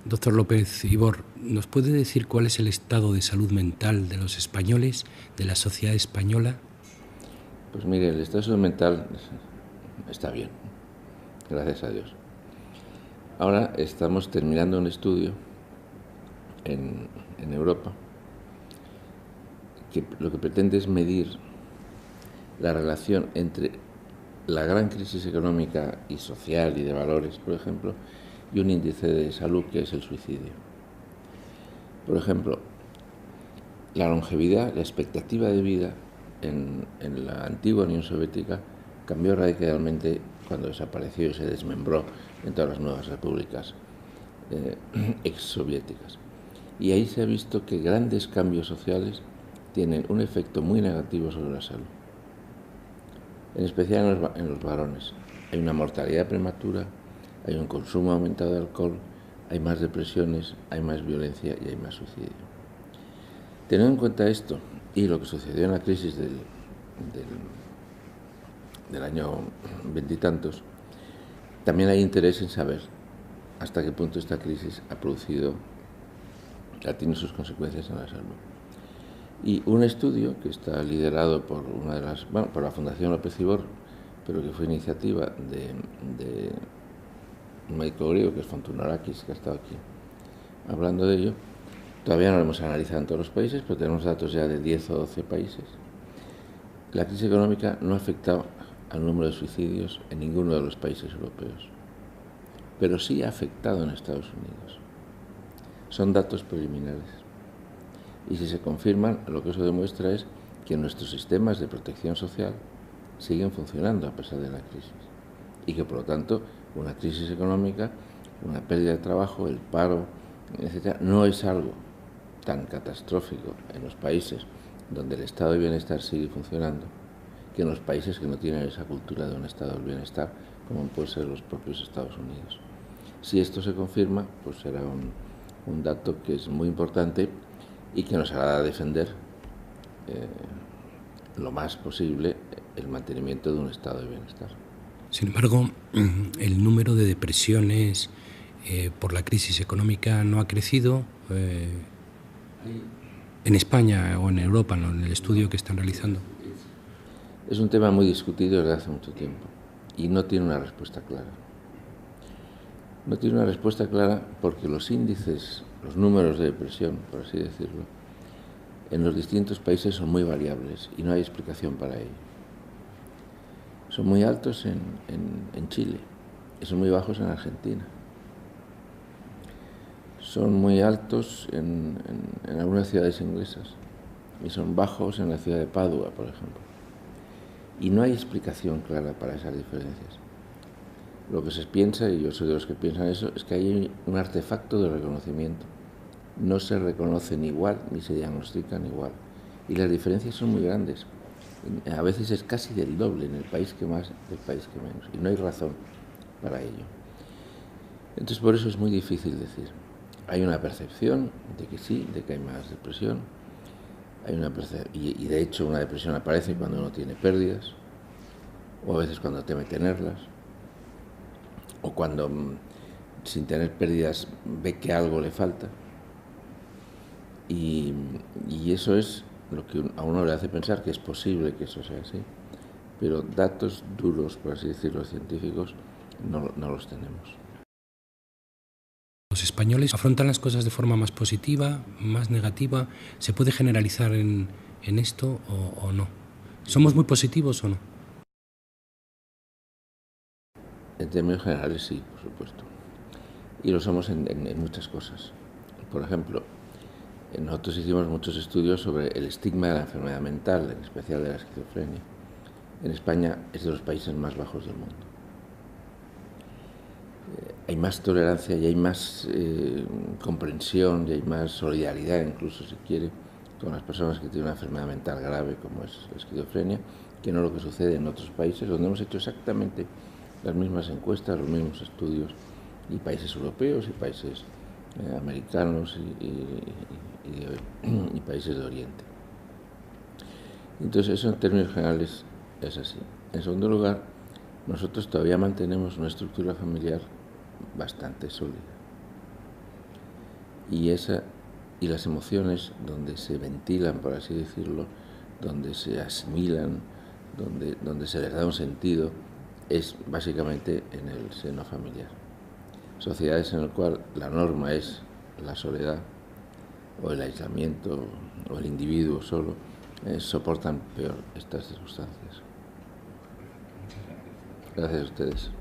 Doctor López Ibor, ¿nos puede decir cuál es el estado de salud mental de los españoles, de la sociedad española? Pues mire, el estado de salud mental está bien, gracias a Dios. Ahora estamos terminando un estudio en Europa que lo que pretende es medir la relación entre la gran crisis económica y social y de valores, por ejemplo, y un índice de salud que es el suicidio. Por ejemplo, la longevidad, la expectativa de vida en la antigua Unión Soviética cambió radicalmente cuando desapareció y se desmembró en todas las nuevas repúblicas exsoviéticas. Y ahí se ha visto que grandes cambios sociales tienen un efecto muy negativo sobre la salud, en especial en los varones. Hay una mortalidad prematura, hay un consumo aumentado de alcohol, hay más depresiones, hay más violencia y hay más suicidio. Teniendo en cuenta esto y lo que sucedió en la crisis del año veintitantos, también hay interés en saber hasta qué punto esta crisis tiene sus consecuencias en la salud. Y un estudio que está liderado por por la Fundación López Ibor, pero que fue iniciativa de un médico griego que es Fontunarakis, que ha estado aquí hablando de ello. Todavía no lo hemos analizado en todos los países, pero tenemos datos ya de 10 o 12 países. La crisis económica no ha afectado al número de suicidios en ninguno de los países europeos, pero sí ha afectado en Estados Unidos. Son datos preliminares. Y si se confirman, lo que eso demuestra es que nuestros sistemas de protección social siguen funcionando a pesar de la crisis. Y que, por lo tanto, una crisis económica, una pérdida de trabajo, el paro, etc., no es algo tan catastrófico en los países donde el estado de bienestar sigue funcionando, que en los países que no tienen esa cultura de un estado del bienestar, como pueden ser los propios Estados Unidos. Si esto se confirma, pues será un dato que es muy importante y que nos hará defender lo más posible el mantenimiento de un estado de bienestar. Sin embargo, el número de depresiones por la crisis económica no ha crecido en España o en Europa, ¿no?, en el estudio que están realizando. Es un tema muy discutido desde hace mucho tiempo y no tiene una respuesta clara. No tiene una respuesta clara porque los índices, los números de depresión, por así decirlo, en los distintos países son muy variables y no hay explicación para ello. Son muy altos en Chile y son muy bajos en Argentina. Son muy altos en algunas ciudades inglesas y son bajos en la ciudad de Padua, por ejemplo. Y no hay explicación clara para esas diferencias. Lo que se piensa, y yo soy de los que piensan eso, es que hay un artefacto de reconocimiento. No se reconocen igual ni se diagnostican igual. Y las diferencias son muy grandes. A veces es casi del doble en el país que más, del país que menos. Y no hay razón para ello. Entonces por eso es muy difícil decir. Hay una percepción de que sí, de que hay más depresión. Y de hecho una depresión aparece cuando uno tiene pérdidas, o a veces cuando teme tenerlas, o cuando sin tener pérdidas ve que algo le falta. Y eso es lo que a uno le hace pensar que es posible que eso sea así. Pero datos duros, por así decirlo, científicos, no los tenemos. ¿Los españoles afrontan las cosas de forma más positiva, más negativa? ¿Se puede generalizar en esto o no? ¿Somos muy positivos o no? En términos generales sí, por supuesto. Y lo somos en muchas cosas. Por ejemplo, nosotros hicimos muchos estudios sobre el estigma de la enfermedad mental, en especial de la esquizofrenia. En España es de los países más bajos del mundo. Hay más tolerancia y hay más comprensión y hay más solidaridad, incluso si quiere, con las personas que tienen una enfermedad mental grave como es la esquizofrenia, que no lo que sucede en otros países donde hemos hecho exactamente las mismas encuestas, los mismos estudios, y países europeos y países americanos y países de Oriente. Entonces eso en términos generales es así. En segundo lugar, nosotros todavía mantenemos una estructura familiar bastante sólida. y las emociones donde se ventilan, por así decirlo, donde se asimilan, donde se les da un sentido, es básicamente en el seno familiar. Sociedades en las cuales la norma es la soledad o el aislamiento o el individuo solo, soportan peor estas circunstancias. Gracias a ustedes.